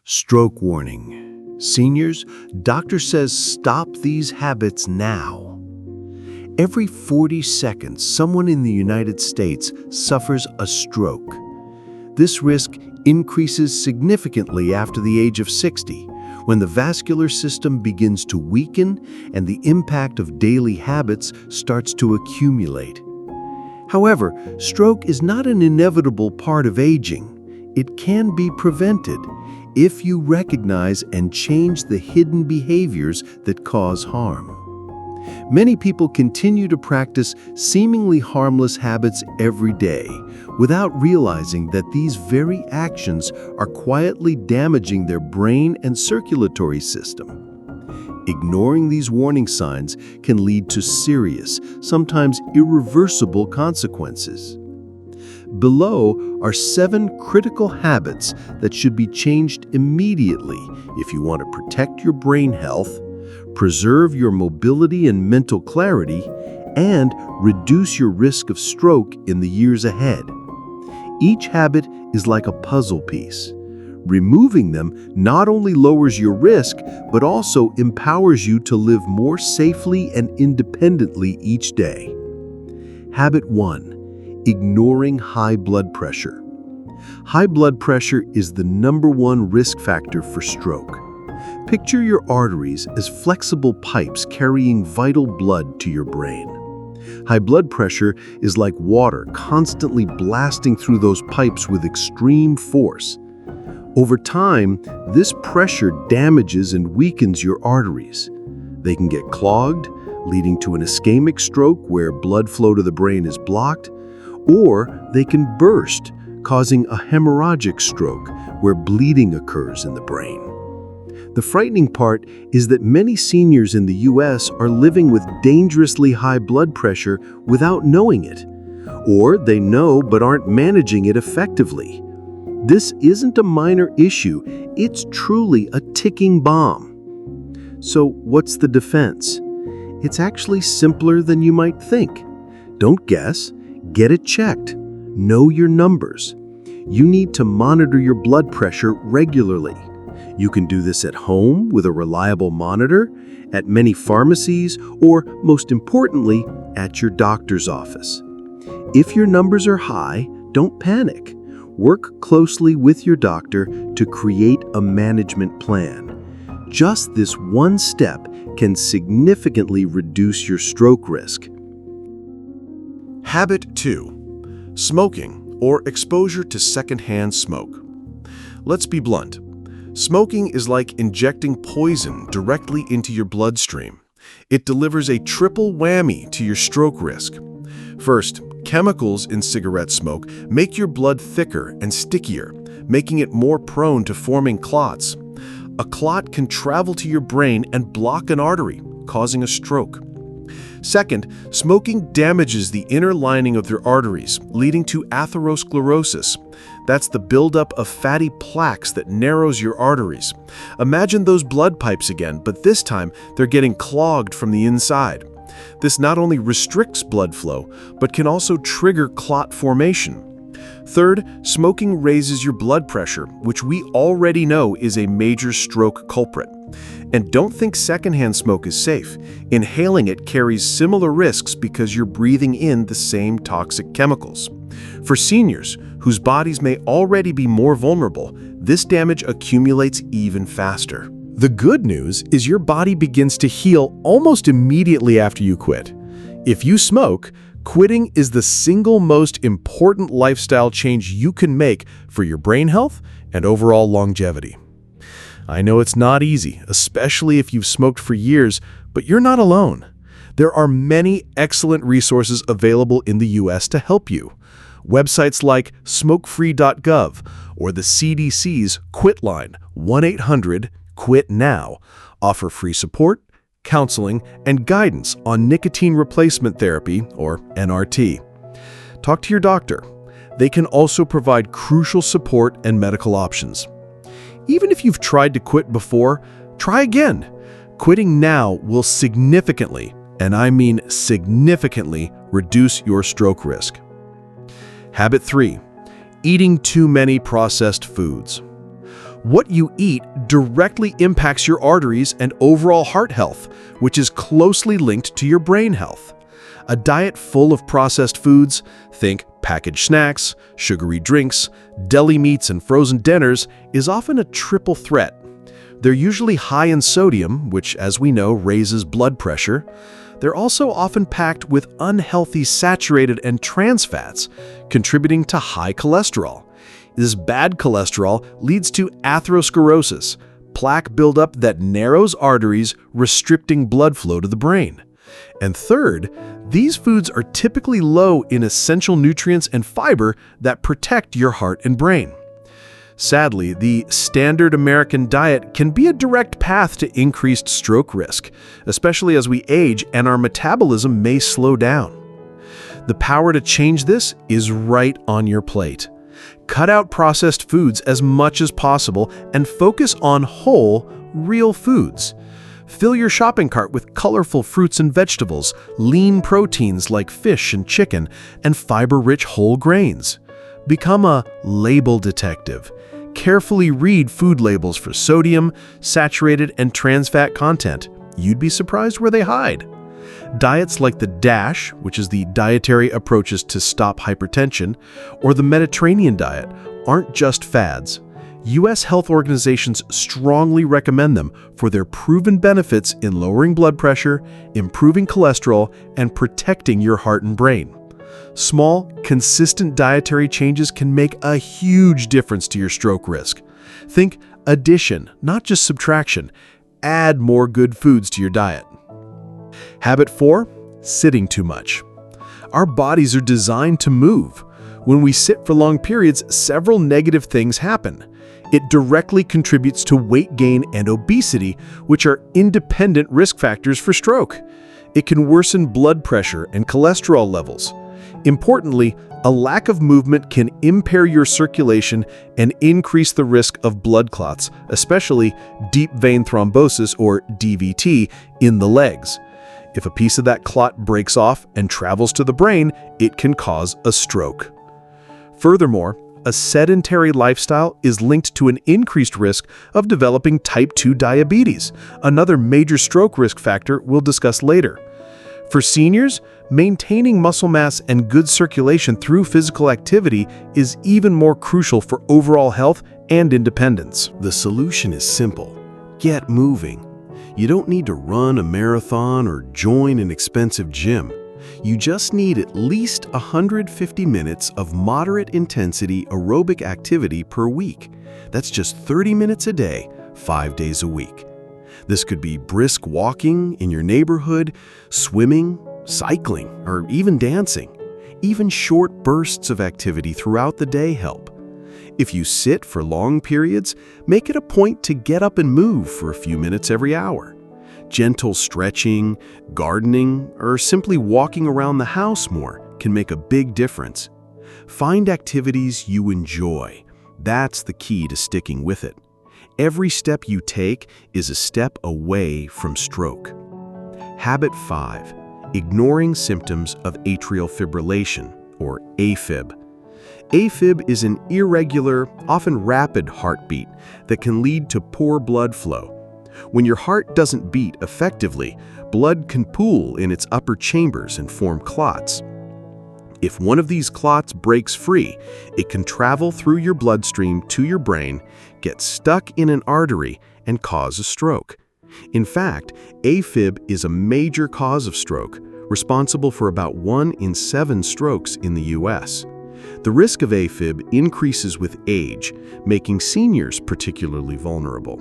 Stroke warning. Seniors, doctor says stop these habits now. Every 40 seconds, someone in the United States suffers a stroke. This risk increases significantly after the age of 60, when the vascular system begins to weaken and the impact of daily habits starts to accumulate. However, stroke is not an inevitable part of aging. It can be prevented if you recognize and change the hidden behaviors that cause harm. Many people continue to practice seemingly harmless habits every day without realizing that these very actions are quietly damaging their brain and circulatory system. Ignoring these warning signs can lead to serious, sometimes irreversible consequences. Below are 7 critical habits that should be changed immediately if you want to protect your brain health, preserve your mobility and mental clarity, and reduce your risk of stroke in the years ahead. Each habit is like a puzzle piece. Removing them not only lowers your risk, but also empowers you to live more safely and independently each day. Habit 1. Ignoring high blood pressure. High blood pressure is the #1 risk factor for stroke. Picture your arteries as flexible pipes carrying vital blood to your brain. High blood pressure is like water constantly blasting through those pipes with extreme force. Over time, this pressure damages and weakens your arteries. They can get clogged, leading to an ischemic stroke where blood flow to the brain is blocked, or they can burst, causing a hemorrhagic stroke where bleeding occurs in the brain. The frightening part is that many seniors in the US are living with dangerously high blood pressure without knowing it, or they know but aren't managing it effectively. This isn't a minor issue, it's truly a ticking bomb. So what's the defense? It's actually simpler than you might think. Don't guess. Get it checked. Know your numbers. You need to monitor your blood pressure regularly. You can do this at home with a reliable monitor, at many pharmacies, or most importantly, at your doctor's office. If your numbers are high, don't panic. Work closely with your doctor to create a management plan. Just this one step can significantly reduce your stroke risk. Habit 2. Smoking or exposure to secondhand smoke. Let's be blunt. Smoking is like injecting poison directly into your bloodstream. It delivers a triple whammy to your stroke risk. First, chemicals in cigarette smoke make your blood thicker and stickier, making it more prone to forming clots. A clot can travel to your brain and block an artery, causing a stroke. Second, smoking damages the inner lining of your arteries, leading to atherosclerosis. That's the buildup of fatty plaques that narrows your arteries. Imagine those blood pipes again, but this time they're getting clogged from the inside. This not only restricts blood flow, but can also trigger clot formation. Third, smoking raises your blood pressure, which we already know is a major stroke culprit. And don't think secondhand smoke is safe. Inhaling it carries similar risks because you're breathing in the same toxic chemicals. For seniors, whose bodies may already be more vulnerable, this damage accumulates even faster. The good news is your body begins to heal almost immediately after you quit. If you smoke, quitting is the single most important lifestyle change you can make for your brain health and overall longevity. I know it's not easy, especially if you've smoked for years, but you're not alone. There are many excellent resources available in the US to help you. Websites like smokefree.gov or the CDC's Quit Line, 1-800-QUIT-NOW, offer free support, counseling, and guidance on nicotine replacement therapy, or NRT. Talk to your doctor. They can also provide crucial support and medical options. Even if you've tried to quit before, try again. Quitting now will significantly, and I mean significantly, reduce your stroke risk. Habit 3. Eating too many processed foods. What you eat directly impacts your arteries and overall heart health, which is closely linked to your brain health. A diet full of processed foods, think packaged snacks, sugary drinks, deli meats, and frozen dinners, is often a triple threat. They're usually high in sodium, which, as we know, raises blood pressure. They're also often packed with unhealthy saturated and trans fats, contributing to high cholesterol. This bad cholesterol leads to atherosclerosis, plaque buildup that narrows arteries, restricting blood flow to the brain. And third, these foods are typically low in essential nutrients and fiber that protect your heart and brain. Sadly, the standard American diet can be a direct path to increased stroke risk, especially as we age and our metabolism may slow down. The power to change this is right on your plate. Cut out processed foods as much as possible and focus on whole, real foods. Fill your shopping cart with colorful fruits and vegetables, lean proteins like fish and chicken, and fiber-rich whole grains. Become a label detective. Carefully read food labels for sodium, saturated, and trans fat content. You'd be surprised where they hide. Diets like the DASH, which is the Dietary Approaches to Stop Hypertension, or the Mediterranean diet, aren't just fads. U.S. health organizations strongly recommend them for their proven benefits in lowering blood pressure, improving cholesterol, and protecting your heart and brain. Small, consistent dietary changes can make a huge difference to your stroke risk. Think addition, not just subtraction. Add more good foods to your diet. Habit 4, sitting too much. Our bodies are designed to move. When we sit for long periods, several negative things happen. It directly contributes to weight gain and obesity, which are independent risk factors for stroke. It can worsen blood pressure and cholesterol levels. Importantly, a lack of movement can impair your circulation and increase the risk of blood clots, especially deep vein thrombosis or DVT in the legs. If a piece of that clot breaks off and travels to the brain, it can cause a stroke. Furthermore, a sedentary lifestyle is linked to an increased risk of developing type 2 diabetes, another major stroke risk factor we'll discuss later. For seniors, maintaining muscle mass and good circulation through physical activity is even more crucial for overall health and independence. The solution is simple. Get moving. You don't need to run a marathon or join an expensive gym. You just need at least 150 minutes of moderate intensity aerobic activity per week. That's just 30 minutes a day, 5 days a week. This could be brisk walking in your neighborhood, swimming, cycling, or even dancing. Even short bursts of activity throughout the day help. If you sit for long periods, make it a point to get up and move for a few minutes every hour. Gentle stretching, gardening, or simply walking around the house more can make a big difference. Find activities you enjoy. That's the key to sticking with it. Every step you take is a step away from stroke. Habit 5. Ignoring symptoms of atrial fibrillation, or AFib. AFib is an irregular, often rapid heartbeat that can lead to poor blood flow. When your heart doesn't beat effectively, blood can pool in its upper chambers and form clots. If one of these clots breaks free, it can travel through your bloodstream to your brain, get stuck in an artery, and cause a stroke. In fact, AFib is a major cause of stroke, responsible for about 1 in 7 strokes in the U.S. The risk of AFib increases with age, making seniors particularly vulnerable.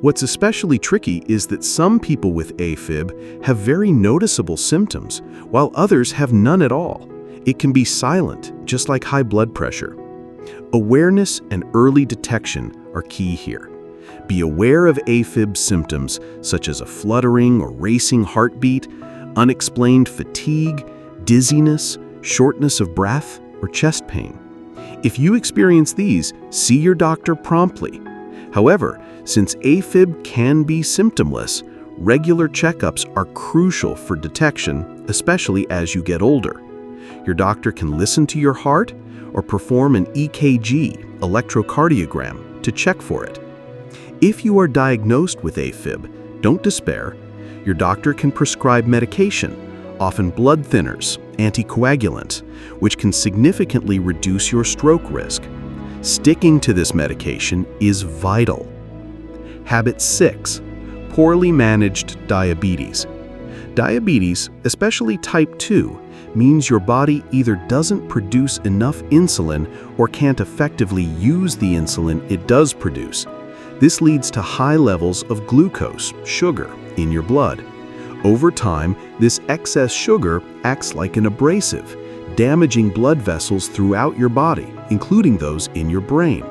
What's especially tricky is that some people with AFib have very noticeable symptoms, while others have none at all. It can be silent, just like high blood pressure. Awareness and early detection are key here. Be aware of AFib symptoms such as a fluttering or racing heartbeat, unexplained fatigue, dizziness, shortness of breath, or chest pain. If you experience these, see your doctor promptly. However, since AFib can be symptomless, regular checkups are crucial for detection, especially as you get older. Your doctor can listen to your heart or perform an EKG, electrocardiogram, to check for it. If you are diagnosed with AFib, don't despair. Your doctor can prescribe medication, often blood thinners, anticoagulants, which can significantly reduce your stroke risk. Sticking to this medication is vital. Habit 6. Poorly managed diabetes. Diabetes, especially type 2, means your body either doesn't produce enough insulin or can't effectively use the insulin it does produce. This leads to high levels of glucose, sugar, in your blood. Over time, this excess sugar acts like an abrasive, damaging blood vessels throughout your body, including those in your brain.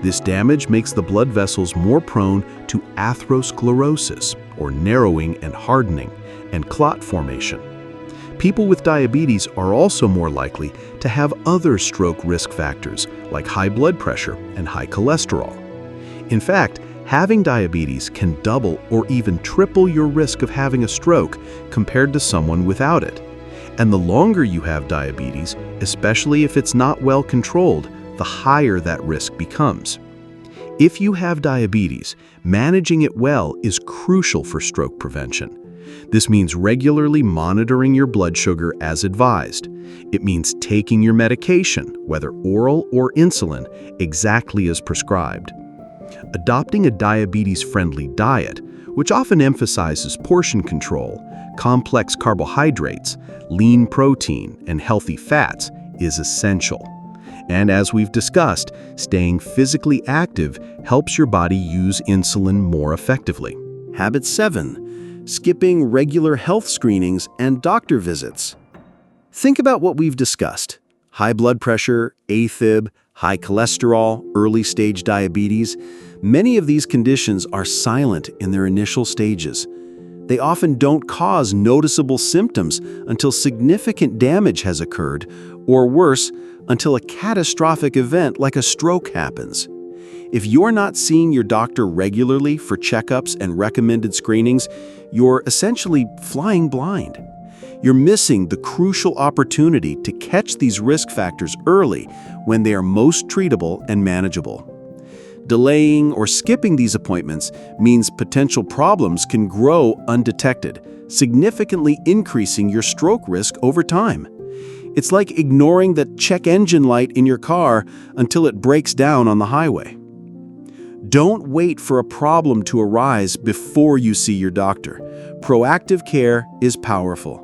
This damage makes the blood vessels more prone to atherosclerosis, or narrowing and hardening, and clot formation. People with diabetes are also more likely to have other stroke risk factors like high blood pressure and high cholesterol. In fact, having diabetes can double or even triple your risk of having a stroke compared to someone without it. And the longer you have diabetes, especially if it's not well controlled, the higher that risk becomes. If you have diabetes, managing it well is crucial for stroke prevention. This means regularly monitoring your blood sugar as advised. It means taking your medication, whether oral or insulin, exactly as prescribed. Adopting a diabetes-friendly diet, which often emphasizes portion control, complex carbohydrates, lean protein, and healthy fats, is essential. And as we've discussed, staying physically active helps your body use insulin more effectively. Habit 7. Skipping regular health screenings and doctor visits. Think about what we've discussed. High blood pressure, AFib, high cholesterol, early-stage diabetes. Many of these conditions are silent in their initial stages. They often don't cause noticeable symptoms until significant damage has occurred, or worse, until a catastrophic event like a stroke happens. If you're not seeing your doctor regularly for checkups and recommended screenings, you're essentially flying blind. You're missing the crucial opportunity to catch these risk factors early when they are most treatable and manageable. Delaying or skipping these appointments means potential problems can grow undetected, significantly increasing your stroke risk over time. It's like ignoring the check engine light in your car until it breaks down on the highway. Don't wait for a problem to arise before you see your doctor. Proactive care is powerful.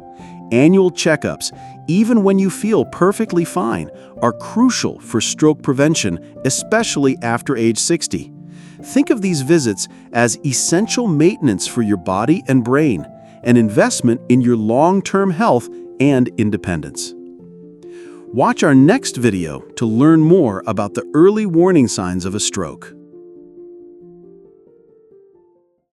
Annual checkups, even when you feel perfectly fine, are crucial for stroke prevention, especially after age 60. Think of these visits as essential maintenance for your body and brain, an investment in your long-term health and independence. Watch our next video to learn more about the early warning signs of a stroke.